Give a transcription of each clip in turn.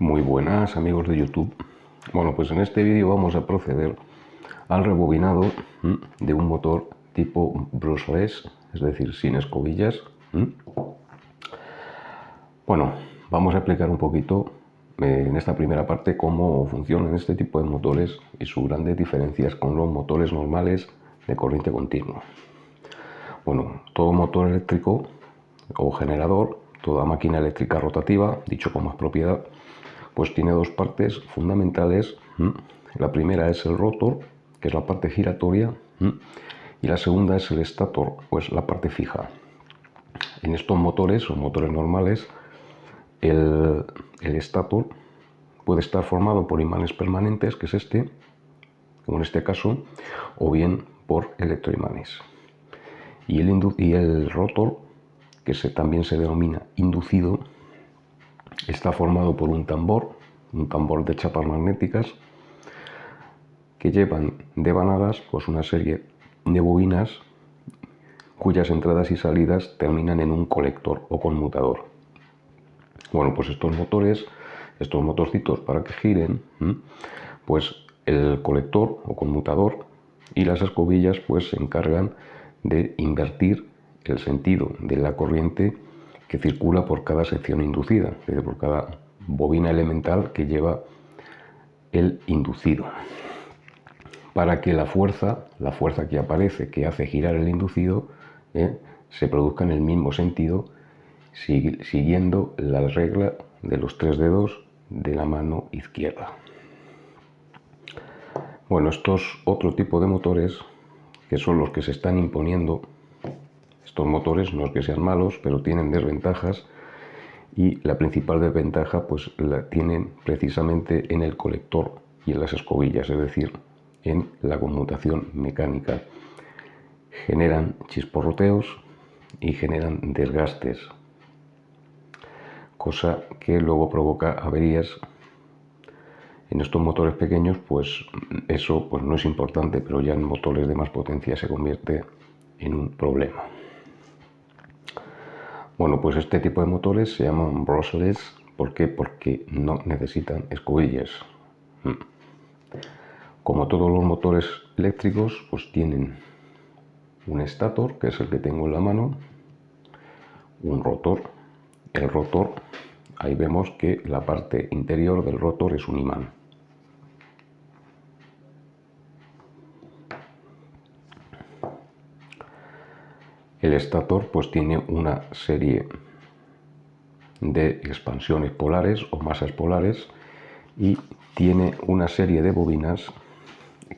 Muy buenas amigos de YouTube. Bueno, pues en este vídeo vamos a proceder al rebobinado de un motor tipo brushless, es decir, sin escobillas. Bueno, vamos a explicar un poquito en esta primera parte cómo funcionan este tipo de motores y sus grandes diferencias con los motores normales de corriente continua. Bueno, todo motor eléctrico o generador, toda máquina eléctrica rotativa, dicho con más propiedad, pues tiene dos partes fundamentales. La primera es el rotor, que es la parte giratoria, y la segunda es el estator, pues la parte fija. En estos motores o motores normales, el estator puede estar formado por imanes permanentes, que es este, como en este caso, o bien por electroimanes. Y el rotor, que también se denomina inducido, está formado por un tambor de chapas magnéticas que llevan devanadas pues una serie de bobinas cuyas entradas y salidas terminan en un colector o conmutador. Bueno, pues estos motorcitos para que giren, pues el colector o conmutador y las escobillas pues se encargan de invertir el sentido de la corriente que circula por cada sección inducida, es decir, por cada bobina elemental que lleva el inducido, para que la fuerza que aparece, que hace girar el inducido, se produzca en el mismo sentido, siguiendo la regla de los 3 dedos de la mano izquierda. Bueno, estos otro tipo de motores, que son los que se están imponiendo. Estos motores no es que sean malos, pero tienen desventajas, y la principal desventaja pues la tienen precisamente en el colector y en las escobillas, es decir, en la conmutación mecánica. Generan chisporroteos y generan desgastes, cosa que luego provoca averías. En estos motores pequeños pues eso pues no es importante, pero ya en motores de más potencia se convierte en un problema. Bueno, pues este tipo de motores se llaman brushless. ¿Por qué? Porque no necesitan escobillas. Como todos los motores eléctricos, pues tienen un estator, que es el que tengo en la mano, un rotor. El rotor, ahí vemos que la parte interior del rotor es un imán. El estator pues tiene una serie de expansiones polares o masas polares y tiene una serie de bobinas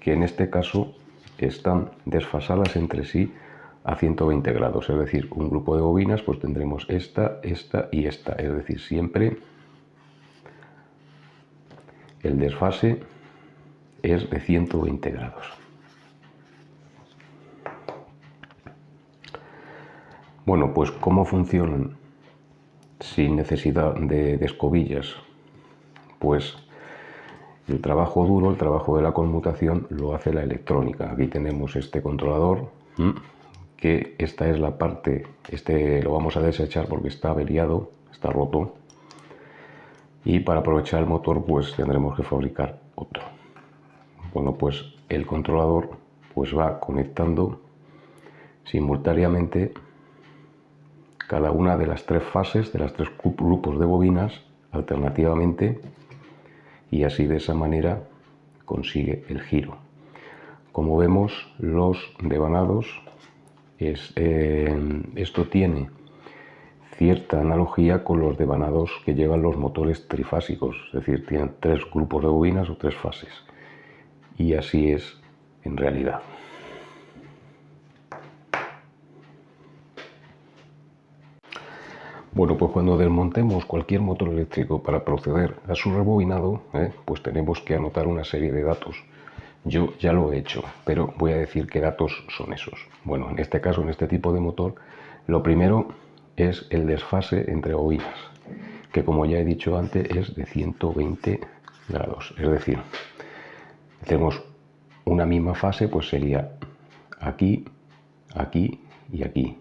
que en este caso están desfasadas entre sí a 120 grados, es decir, un grupo de bobinas pues tendremos esta, esta y esta, es decir, siempre el desfase es de 120 grados. Bueno, pues ¿cómo funcionan sin necesidad de escobillas? Pues el trabajo duro, el trabajo de la conmutación, lo hace la electrónica. Aquí tenemos este controlador, que esta es la parte, lo vamos a desechar porque está averiado, está roto. Y para aprovechar el motor pues tendremos que fabricar otro. Bueno, pues el controlador pues va conectando simultáneamente cada una de las 3 fases, de las 3 grupos de bobinas alternativamente, y así de esa manera consigue el giro. Como vemos, los devanados, esto tiene cierta analogía con los devanados que llevan los motores trifásicos, es decir, tienen 3 grupos de bobinas o 3 fases, y así es en realidad. Bueno, pues cuando desmontemos cualquier motor eléctrico para proceder a su rebobinado, pues tenemos que anotar una serie de datos. Yo ya lo he hecho, pero voy a decir qué datos son esos. Bueno, en este caso, en este tipo de motor, lo primero es el desfase entre bobinas, que como ya he dicho antes es de 120 grados. Es decir, tenemos una misma fase, pues sería aquí, aquí y aquí.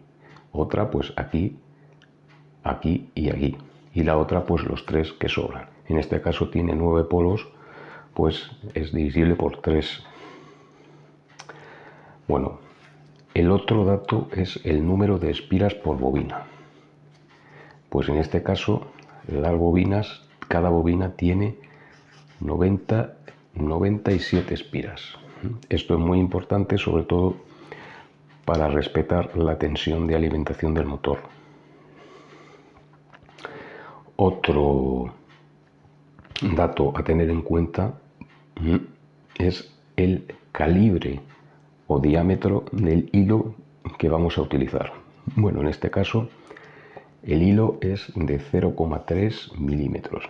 Otra pues aquí, aquí y aquí. y la otra pues los 3 que sobran. En este caso tiene 9 polos, pues es divisible por 3. Bueno, el otro dato es el número de espiras por bobina. Pues en este caso las bobinas, cada bobina tiene 97 espiras. Esto es muy importante, sobre todo para respetar la tensión de alimentación del motor. Otro dato a tener en cuenta es el calibre o diámetro del hilo que vamos a utilizar. Bueno, en este caso el hilo es de 0,3 milímetros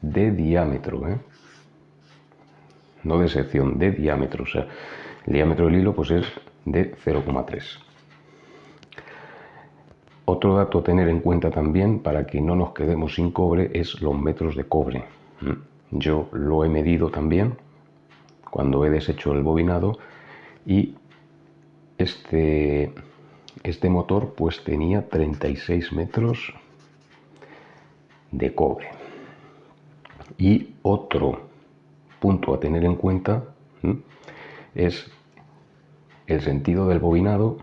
de diámetro, no de sección, de diámetro. O sea, el diámetro del hilo pues es de 0,3. Otro dato a tener en cuenta también para que no nos quedemos sin cobre es los metros de cobre. Yo lo he medido también cuando he deshecho el bobinado y este motor pues tenía 36 metros de cobre. Y otro punto a tener en cuenta es el sentido del bobinado.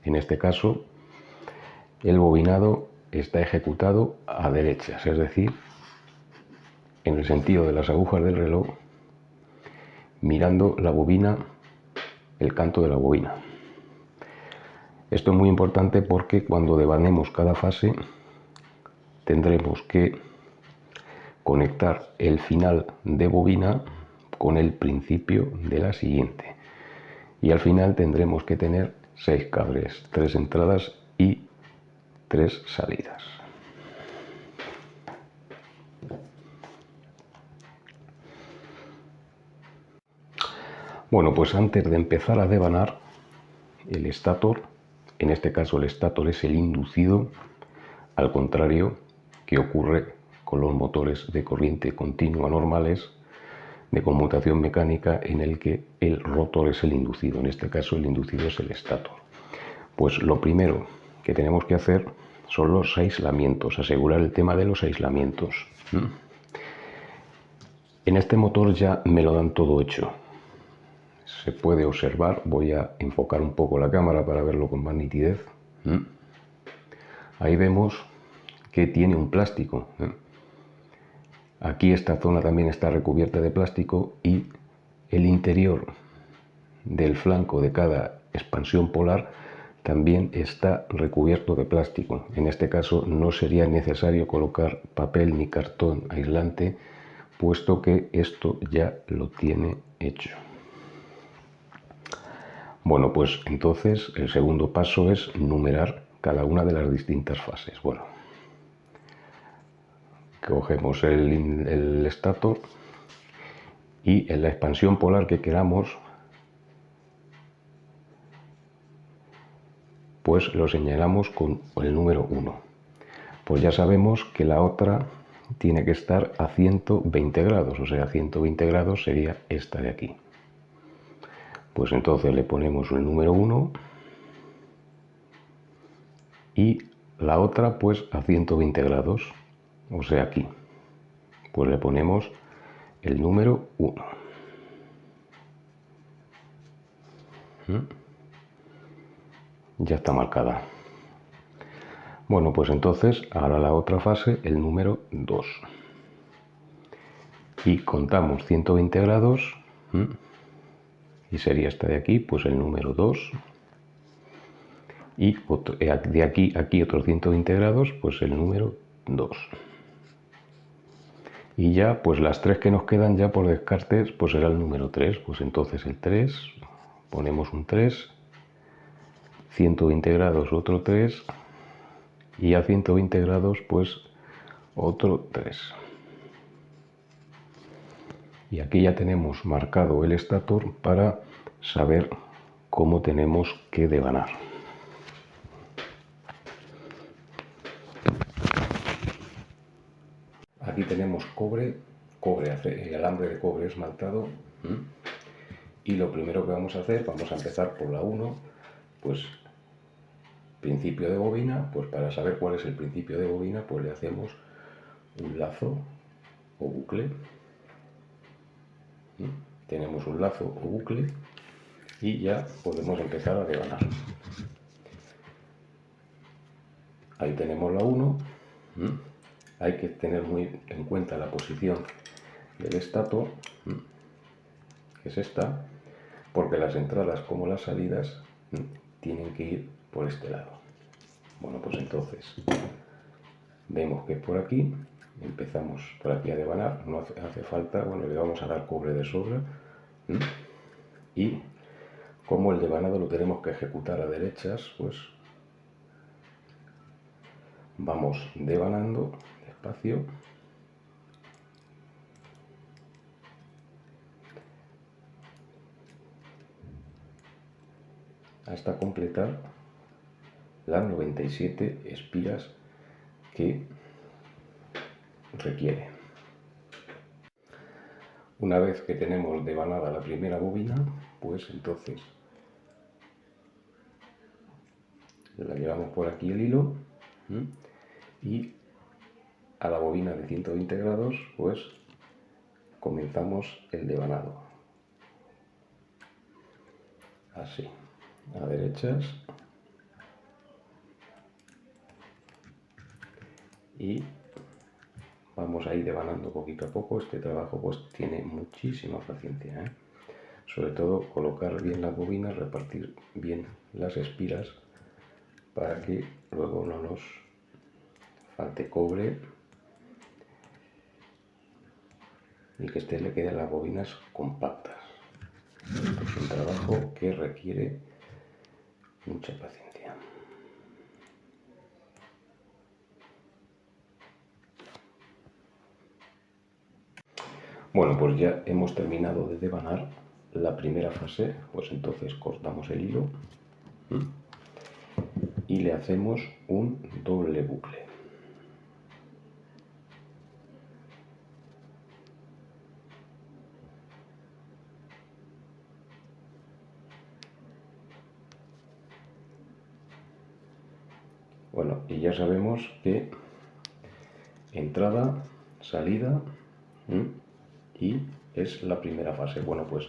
En este caso el bobinado está ejecutado a derechas, es decir, en el sentido de las agujas del reloj, mirando la bobina, el canto de la bobina. Esto es muy importante porque cuando devanemos cada fase tendremos que conectar el final de bobina con el principio de la siguiente. Y al final tendremos que tener 6 cables, 3 entradas y 3 salidas. Bueno, pues antes de empezar a devanar, el estator, en este caso el estator es el inducido, al contrario que ocurre con los motores de corriente continua normales de conmutación mecánica, en el que el rotor es el inducido. En este caso el inducido es el estator. Pues lo primero que tenemos que hacer son los aislamientos, asegurar el tema de los aislamientos. En este motor ya me lo dan todo hecho. Se puede observar, voy a enfocar un poco la cámara para verlo con más nitidez. Ahí vemos que tiene un plástico. Aquí esta zona también está recubierta de plástico y el interior del flanco de cada expansión polar también está recubierto de plástico. En este caso no sería necesario colocar papel ni cartón aislante, puesto que esto ya lo tiene hecho. Bueno, pues entonces el segundo paso es numerar cada una de las distintas fases. Bueno, cogemos el estator y en la expansión polar que queramos, pues lo señalamos con el número 1. Pues ya sabemos que la otra tiene que estar a 120 grados, o sea, 120 grados sería esta de aquí. Pues entonces le ponemos el número 1 y la otra pues a 120 grados, o sea, aquí. Pues le ponemos el número 1. Ya está marcada. Bueno, pues entonces ahora la otra fase, el número 2. Y contamos 120 grados y sería esta de aquí, pues el número 2. Y de aquí a aquí otros 120 grados, pues el número 2. Y ya, pues las 3 que nos quedan ya por descartes, pues será el número 3. Pues entonces el 3, ponemos un 3, 120 grados otro 3, y a 120 grados pues otro 3. Y aquí ya tenemos marcado el estator para saber cómo tenemos que devanar. Aquí tenemos cobre, el alambre de cobre esmaltado. Y lo primero que vamos a hacer, vamos a empezar por la 1, pues principio de bobina, pues para saber cuál es el principio de bobina, pues le hacemos un lazo o bucle. Tenemos un lazo o bucle y ya podemos empezar a devanar. Ahí tenemos la 1. Hay que tener muy en cuenta la posición del estato, que es esta, porque las entradas como las salidas tienen que ir por este lado. Bueno, pues entonces vemos que por aquí empezamos por aquí a devanar, no hace falta, bueno, le vamos a dar cobre de sobra, y como el devanado lo tenemos que ejecutar a derechas, pues vamos devanando despacio hasta completar las 97 espiras que requiere. Una vez que tenemos devanada la primera bobina, pues entonces la llevamos por aquí el hilo y a la bobina de 120 grados pues comenzamos el devanado. Así, a derechas y vamos a ir devanando poquito a poco. Este trabajo pues tiene muchísima paciencia, sobre todo colocar bien las bobinas, repartir bien las espiras para que luego no nos falte cobre y que le queden las bobinas compactas. Esto es un trabajo que requiere mucha paciencia. Bueno, pues ya hemos terminado de devanar la primera fase, pues entonces cortamos el hilo y le hacemos un doble bucle. Bueno, y ya sabemos que entrada, salida y es la primera fase. Bueno, pues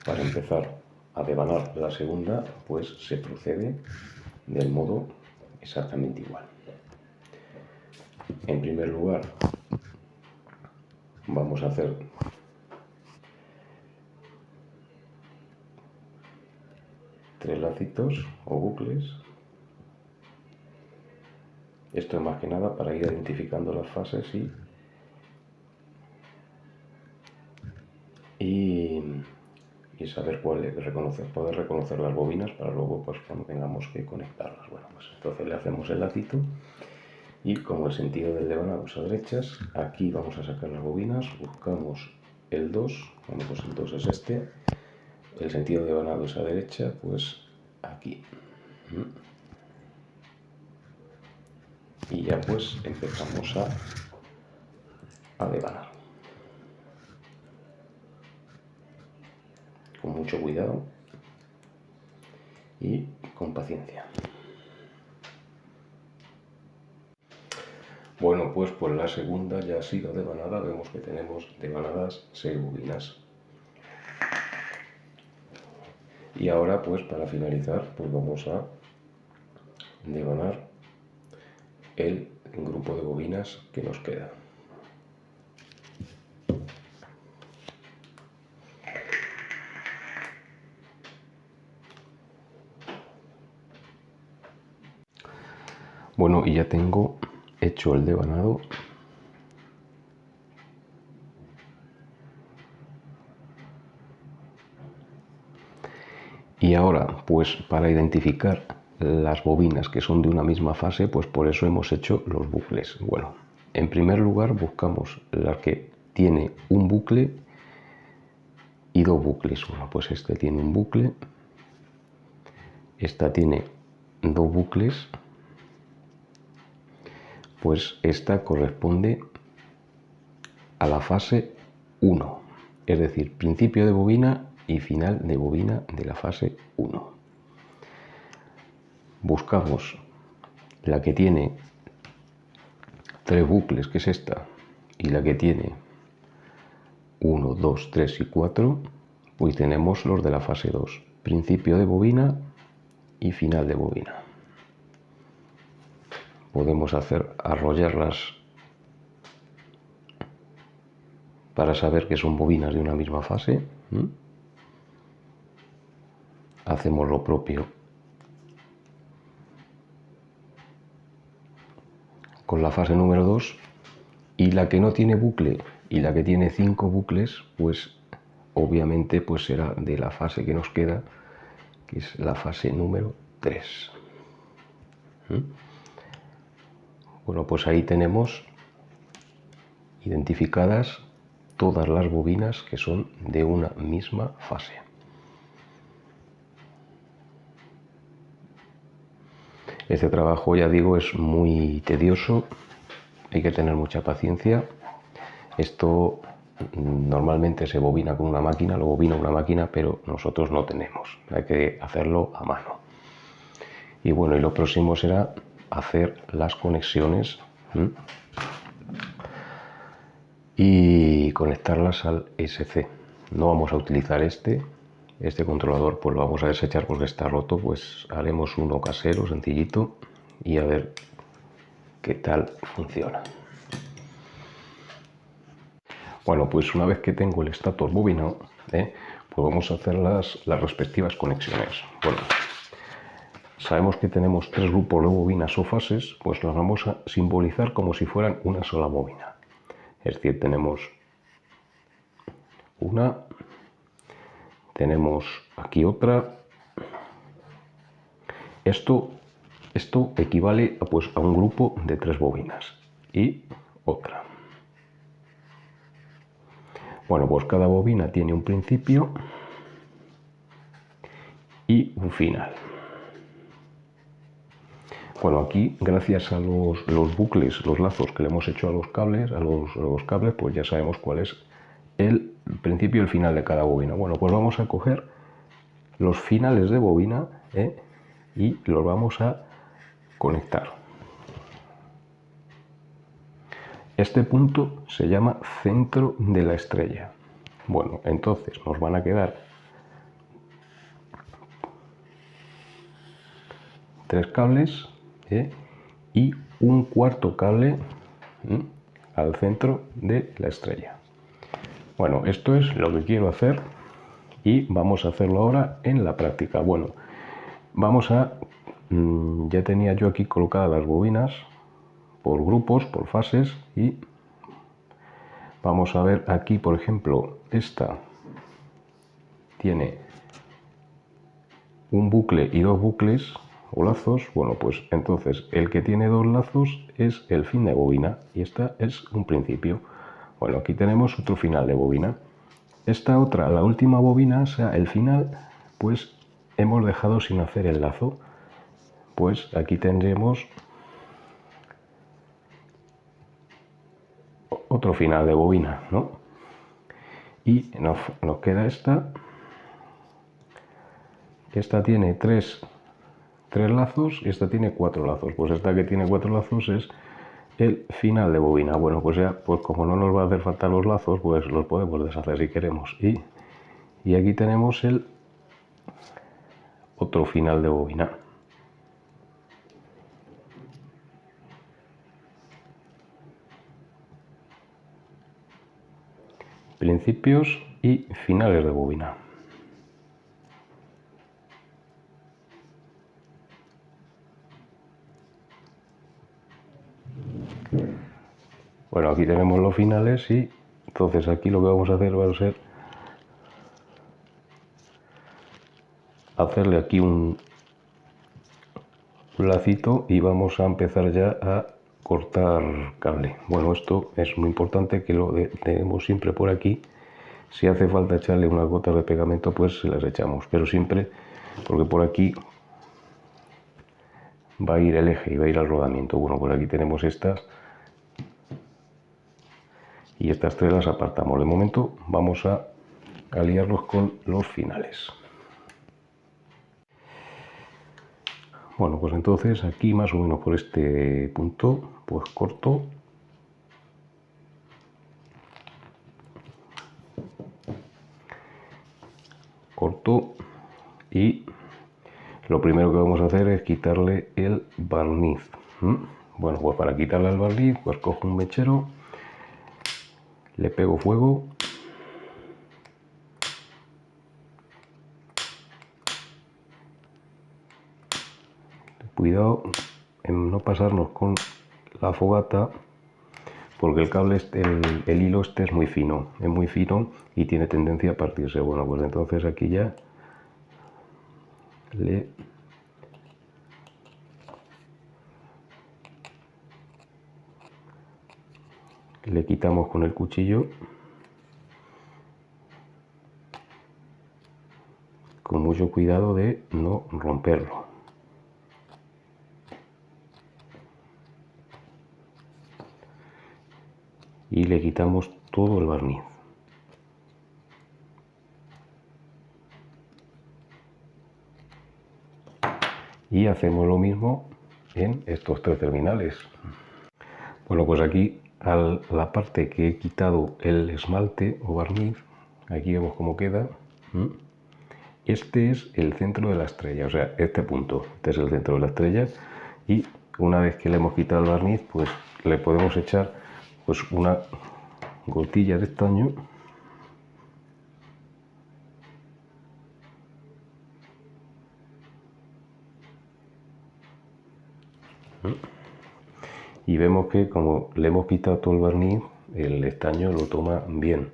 para empezar a devanar la segunda, pues se procede del modo exactamente igual. En primer lugar, vamos a hacer tres lacitos o bucles. Esto es más que nada para ir identificando las fases y saber cuál es, poder reconocer las bobinas para luego pues cuando tengamos que conectarlas. Bueno, pues entonces le hacemos el lacito y como el sentido del devanado es a derechas, aquí vamos a sacar las bobinas, buscamos el 2, bueno pues el 2 es este, el sentido de devanado es a derecha, pues aquí. Y ya pues empezamos a devanar. Con mucho cuidado y con paciencia. Bueno, pues la segunda ya ha sido devanada, vemos que tenemos devanadas 6 bobinas. Y ahora pues para finalizar pues vamos a devanar el grupo de bobinas que nos queda. Bueno, y ya tengo hecho el devanado. Y ahora, pues para identificar las bobinas que son de una misma fase, pues por eso hemos hecho los bucles. Bueno, en primer lugar buscamos la que tiene un bucle y dos bucles. Bueno, pues este tiene un bucle, esta tiene dos bucles, pues esta corresponde a la fase 1, es decir, principio de bobina y final de bobina de la fase 1. buscamos la que tiene 3 bucles, que es esta, y la que tiene 1, 2, 3 y 4, pues tenemos los de la fase 2, principio de bobina y final de bobina. Podemos arrollarlas para saber que son bobinas de una misma fase. Hacemos lo propio con la fase número 2, y la que no tiene bucle y la que tiene 5 bucles, pues obviamente pues será de la fase que nos queda, que es la fase número 3. Bueno, pues ahí tenemos identificadas todas las bobinas que son de una misma fase. Este trabajo, ya digo, es muy tedioso, hay que tener mucha paciencia. Esto normalmente se bobina con una máquina, lo bobina una máquina, pero nosotros no tenemos, hay que hacerlo a mano. Y bueno, y lo próximo será hacer las conexiones y conectarlas al SC. No vamos a utilizar este controlador, pues lo vamos a desechar porque está roto. Pues haremos uno casero, sencillito, y a ver qué tal funciona. Bueno, pues una vez que tengo el estator bobinado, pues vamos a hacer las respectivas conexiones. Bueno, sabemos que tenemos 3 grupos de bobinas o fases, pues las vamos a simbolizar como si fueran una sola bobina. Es decir, tenemos una, tenemos aquí otra. Esto equivale a un grupo de 3 bobinas y otra. Bueno, pues cada bobina tiene un principio y un final. Bueno, aquí, gracias a los bucles, los lazos que le hemos hecho a los cables, pues ya sabemos cuál es el principio y el final de cada bobina. Bueno, pues vamos a coger los finales de bobina y los vamos a conectar. Este punto se llama centro de la estrella. Bueno, entonces nos van a quedar 3 cables y un cuarto cable al centro de la estrella. Bueno, esto es lo que quiero hacer y vamos a hacerlo ahora en la práctica. Bueno, ya tenía yo aquí colocadas las bobinas por grupos, por fases, y vamos a ver aquí, por ejemplo, esta tiene un bucle y 2 bucles o lazos. Bueno, pues entonces el que tiene 2 lazos es el fin de bobina y esta es un principio. Bueno, aquí tenemos otro final de bobina. Esta otra, la última bobina, o sea, el final, pues hemos dejado sin hacer el lazo. Pues aquí tendremos otro final de bobina, ¿no? Y nos queda esta. Esta tiene 3 lazos y esta tiene 4 lazos. Pues esta que tiene 4 lazos es el final de bobina. Bueno, pues ya, pues como no nos va a hacer falta los lazos, pues los podemos deshacer si queremos. Y aquí tenemos el otro final de bobina. Principios y finales de bobina. Bueno, aquí tenemos los finales y entonces aquí lo que vamos a hacer va a ser hacerle aquí un lacito y vamos a empezar ya a cortar cable. Bueno, esto es muy importante que lo tenemos siempre por aquí. Si hace falta echarle unas gotas de pegamento, pues se las echamos, pero siempre, porque por aquí va a ir el eje y va a ir al rodamiento. Bueno, pues aquí tenemos estas y estas 3 las apartamos. De momento vamos a liarlos con los finales. Bueno, pues entonces aquí más o menos por este punto, pues corto. Y lo primero que vamos a hacer es quitarle el barniz. Bueno, pues para quitarle el barniz, pues cojo un mechero, le pego fuego. Cuidado en no pasarnos con la fogata, porque el cable, el hilo este es muy fino y tiene tendencia a partirse. Bueno, pues entonces aquí ya le quitamos con el cuchillo, con mucho cuidado de no romperlo. Y le quitamos todo el barniz. Y hacemos lo mismo en estos tres terminales. Bueno, pues aquí a la parte que he quitado el esmalte o barniz, aquí vemos cómo queda. Este es el centro de la estrella, o sea, este punto, este es el centro de la estrella, y una vez que le hemos quitado el barniz, pues le podemos echar pues una gotilla de estaño. Y vemos que como le hemos quitado todo el barniz, el estaño lo toma bien,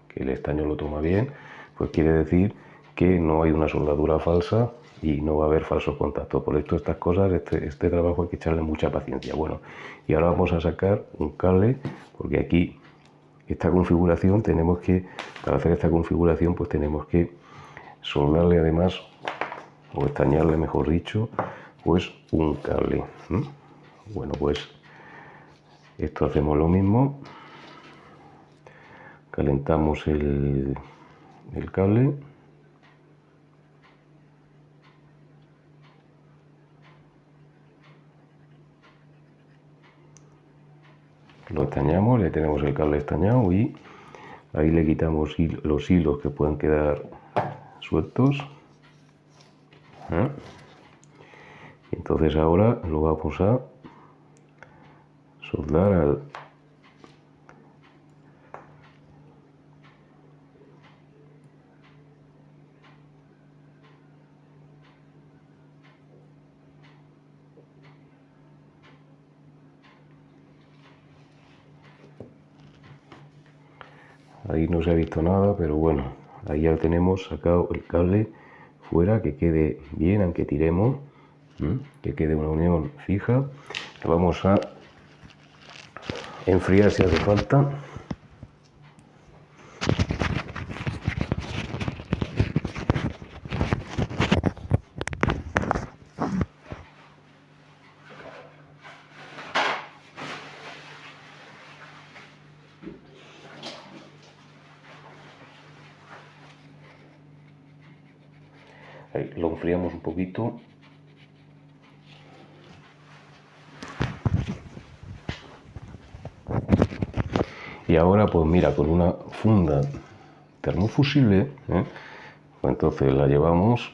que el estaño lo toma bien, pues quiere decir que no hay una soldadura falsa y no va a haber falsos contactos. Por esto estas cosas, este trabajo hay que echarle mucha paciencia. Bueno, y ahora vamos a sacar un cable, porque aquí esta configuración tenemos que, para hacer esta configuración, pues tenemos que soldarle además, o estañarle mejor dicho, pues un cable. Bueno, pues esto hacemos lo mismo, calentamos el cable, lo estañamos, le tenemos el cable estañado y ahí le quitamos los hilos que puedan quedar sueltos. Entonces ahora lo vamos a soldar al ahí no se ha visto nada, pero bueno, ahí ya tenemos sacado el cable fuera, que quede bien, aunque tiremos, que quede una unión fija. Lo vamos a enfriar si hace falta. Ahí, lo enfriamos un poquito. Y ahora pues mira, con una funda termofusible, pues entonces la llevamos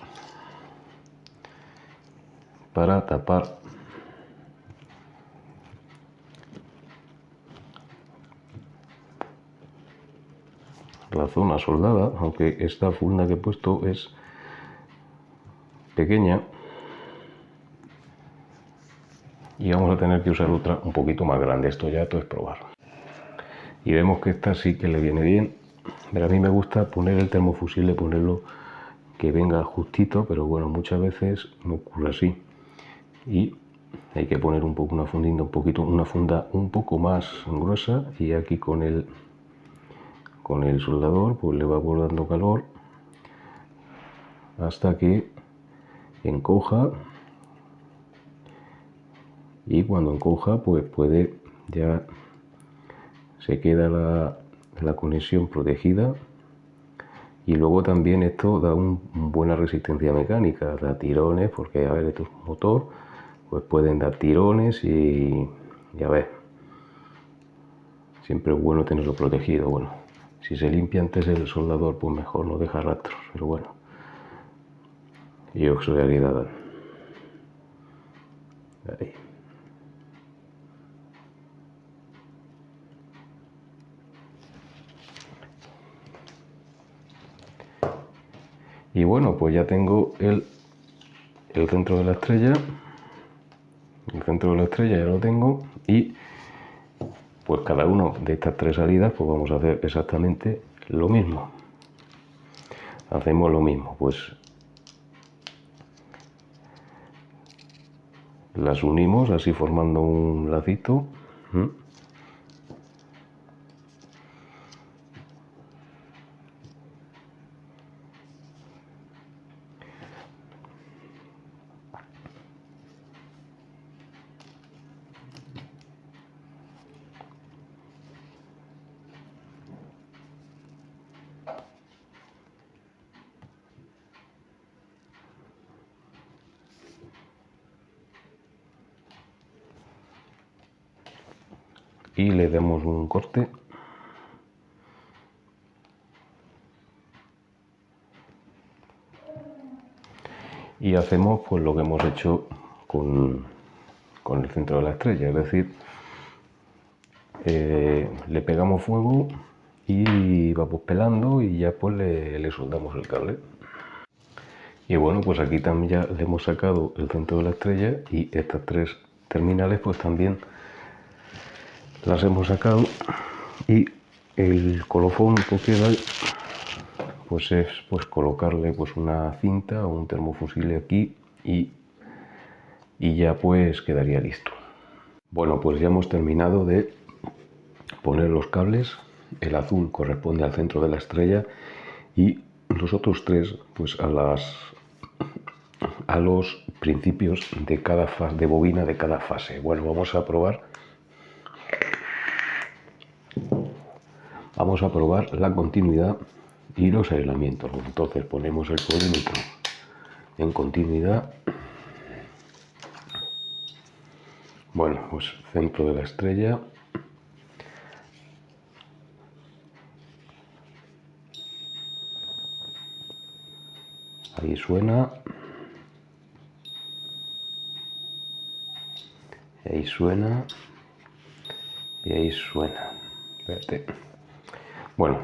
para tapar la zona soldada, aunque esta funda que he puesto es pequeña y vamos a tener que usar otra un poquito más grande. Esto ya todo es probar. Y vemos que esta sí que le viene bien. Pero a mí me gusta poner el termofusible, ponerlo que venga justito, pero bueno, muchas veces me ocurre así. Y hay que poner un poco una fundita, una funda un poco más gruesa, y aquí con el soldador pues le va dando calor hasta que encoja, y cuando encoja pues puede ya se queda la conexión protegida Y luego también esto da una buena resistencia mecánica, da tirones, porque a ver, esto es un motor, pues pueden dar tirones y a ver, siempre es bueno tenerlo protegido. Bueno, si se limpia antes el soldador, pues mejor, no deja rastros, pero bueno. Y auxiliaridad. Ahí. Y bueno, pues ya tengo el centro de la estrella. El centro de la estrella ya lo tengo. Y pues cada una de estas tres salidas, pues vamos a hacer exactamente lo mismo. Hacemos lo mismo, pues las unimos así formando un lacito. Y le damos un corte. Y hacemos pues lo que hemos hecho con el centro de la estrella, es decir, le pegamos fuego y vamos pelando y ya pues le soldamos el cable. Y bueno, pues aquí también ya le hemos sacado el centro de la estrella y estas tres terminales pues también las hemos sacado, y el colofón que queda pues es pues colocarle pues una cinta o un termofusible aquí y ya pues quedaría listo. Bueno, pues ya hemos terminado de poner los cables. El azul corresponde al centro de la estrella y los otros tres pues a los principios de cada fase de bobina de cada fase. Bueno, vamos a probar la continuidad y los aislamientos. Entonces ponemos el polímetro en continuidad. Bueno, pues centro de la estrella. Ahí suena. Y ahí suena. Y ahí suena. Espérate. Bueno,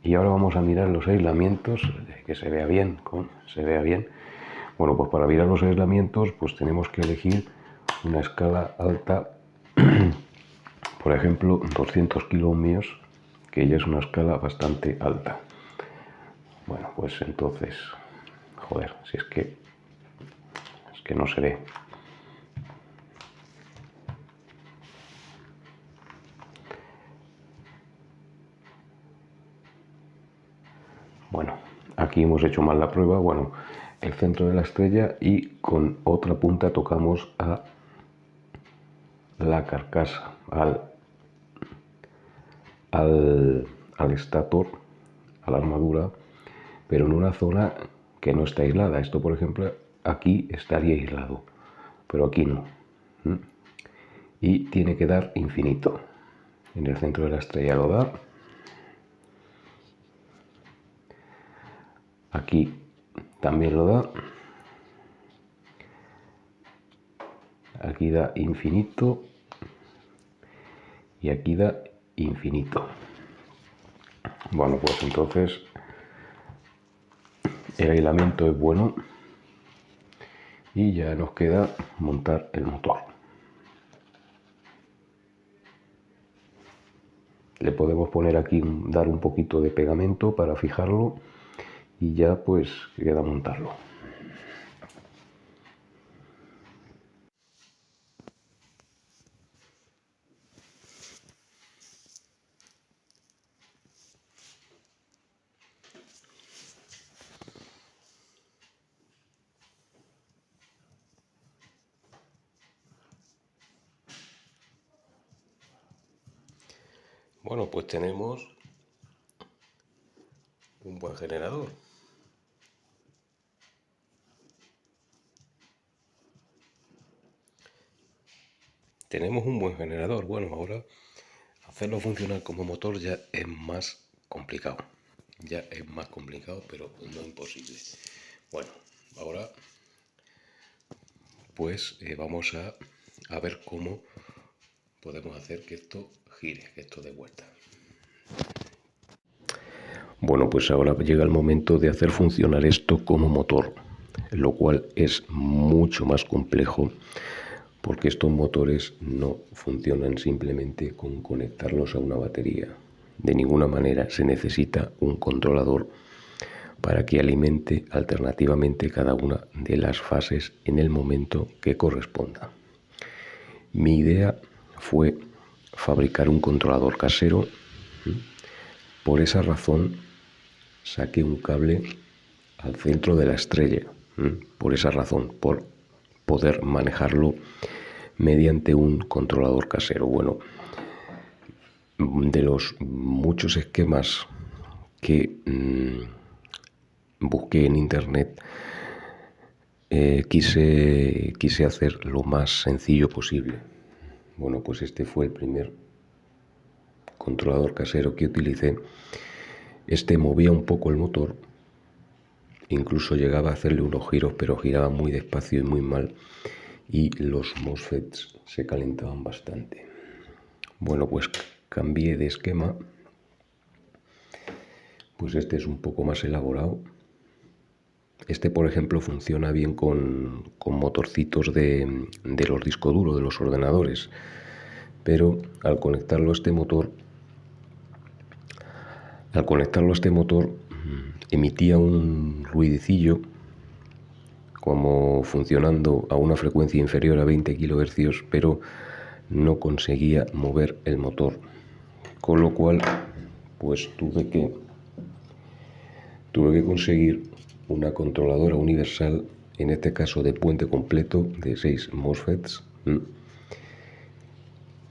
y ahora vamos a mirar los aislamientos, que se vea bien, Bueno, pues para mirar los aislamientos, pues tenemos que elegir una escala alta, por ejemplo, 200 kiloohmios, que ya es una escala bastante alta. Bueno, pues entonces, joder, si es que no se ve. Bueno, aquí hemos hecho mal la prueba. Bueno, el centro de la estrella y con otra punta tocamos a la carcasa, al estator, a la armadura, pero en una zona que no está aislada. Esto, por ejemplo, aquí estaría aislado, pero aquí no. Y tiene que dar infinito. En el centro de la estrella lo da. Aquí también lo da. Aquí da infinito. Y aquí da infinito. Bueno, pues entonces el aislamiento es bueno y ya nos queda montar el motor. Le podemos poner aquí, dar un poquito de pegamento para fijarlo y ya pues queda montarlo. Bueno, pues tenemos un un buen generador. Tenemos un buen generador. Bueno, ahora hacerlo funcionar como motor ya es más complicado. Ya es más complicado, pero no imposible. Bueno, ahora pues vamos a ver cómo podemos hacer que esto gire, que esto dé vuelta. Bueno, pues ahora llega el momento de hacer funcionar esto como motor, lo cual es mucho más complejo porque estos motores no funcionan simplemente con conectarlos a una batería. De ninguna manera se necesita un controlador para que alimente alternativamente cada una de las fases en el momento que corresponda. Mi idea fue fabricar un controlador casero. Por esa razón saqué un cable al centro de la estrella. Por esa razón, por poder manejarlo mediante un controlador casero. Bueno, de los muchos esquemas que busqué en internet, quise hacer lo más sencillo posible. Bueno, pues este fue el primer controlador casero que utilicé. Este movía un poco el motor, incluso llegaba a hacerle unos giros, pero giraba muy despacio y muy mal, y los MOSFETs se calentaban bastante. Bueno, pues cambié de esquema, pues este es un poco más elaborado. Este, por ejemplo, funciona bien con motorcitos de los discos duros de los ordenadores, pero al conectarlo a este motor, emitía un ruidicillo como funcionando a una frecuencia inferior a 20 kHz, pero no conseguía mover el motor, con lo cual pues tuve que conseguir una controladora universal, en este caso de puente completo de 6 MOSFETs.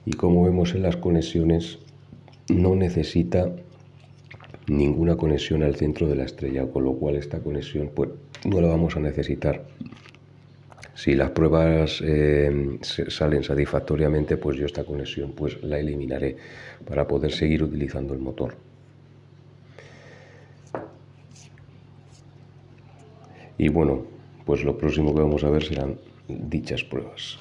Y como vemos en las conexiones, no necesita ninguna conexión al centro de la estrella, con lo cual esta conexión pues no la vamos a necesitar. Si las pruebas salen satisfactoriamente, pues yo esta conexión pues la eliminaré para poder seguir utilizando el motor. Y bueno, pues lo próximo que vamos a ver serán dichas pruebas.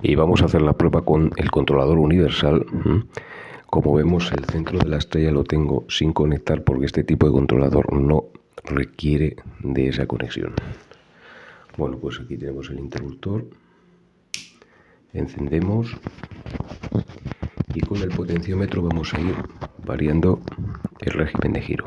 Y vamos a hacer la prueba con el controlador universal. Como vemos, el centro de la estrella lo tengo sin conectar porque este tipo de controlador no requiere de esa conexión. Bueno, pues aquí tenemos el interruptor. Encendemos y con el potenciómetro vamos a ir variando el régimen de giro.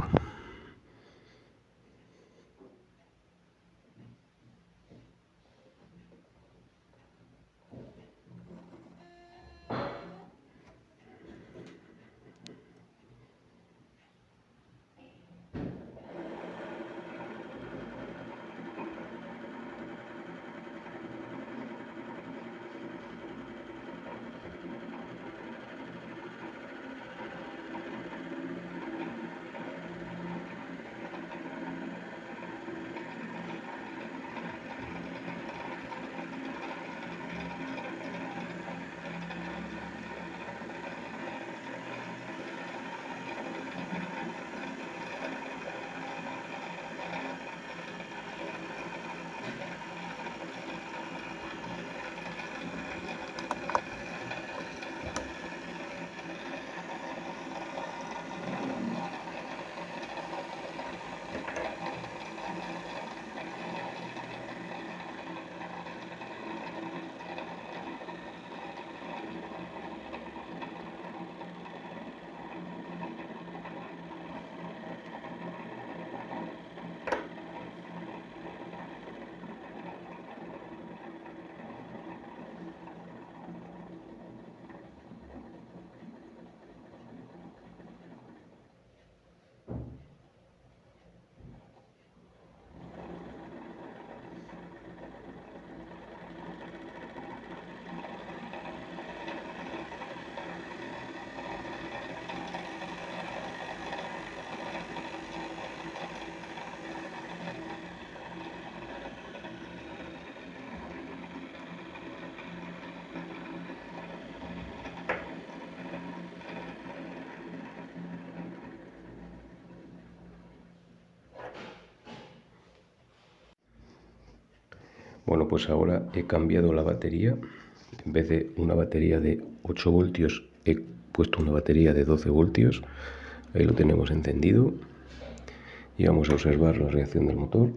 Bueno, pues ahora he cambiado la batería. En vez de una batería de 8 voltios, he puesto una batería de 12 voltios. Ahí lo tenemos encendido. Y vamos a observar la reacción del motor.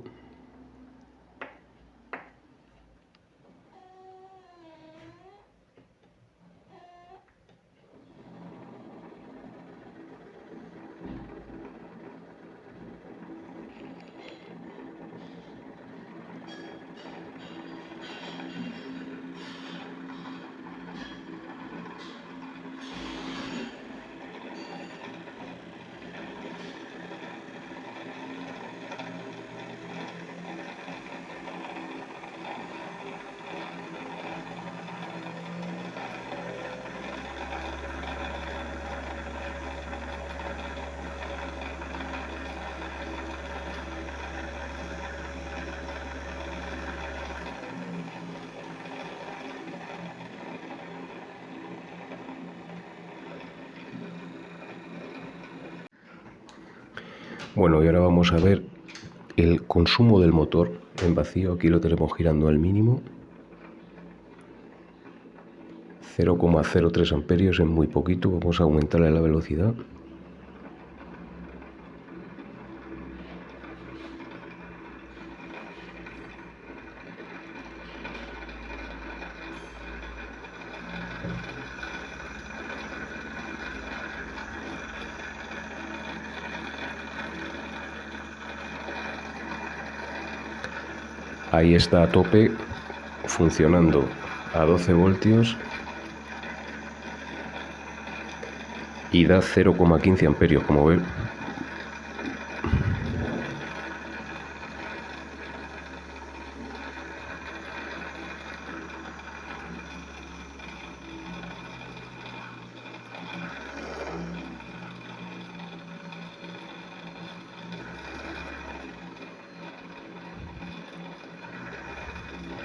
Bueno, y ahora vamos a ver el consumo del motor en vacío. Aquí lo tenemos girando al mínimo. 0,03 amperios, es muy poquito. Vamos a aumentarle la velocidad. Ahí está a tope, funcionando a 12 voltios y da 0,15 amperios, como ven.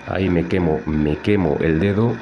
Ahí me quemo el dedo.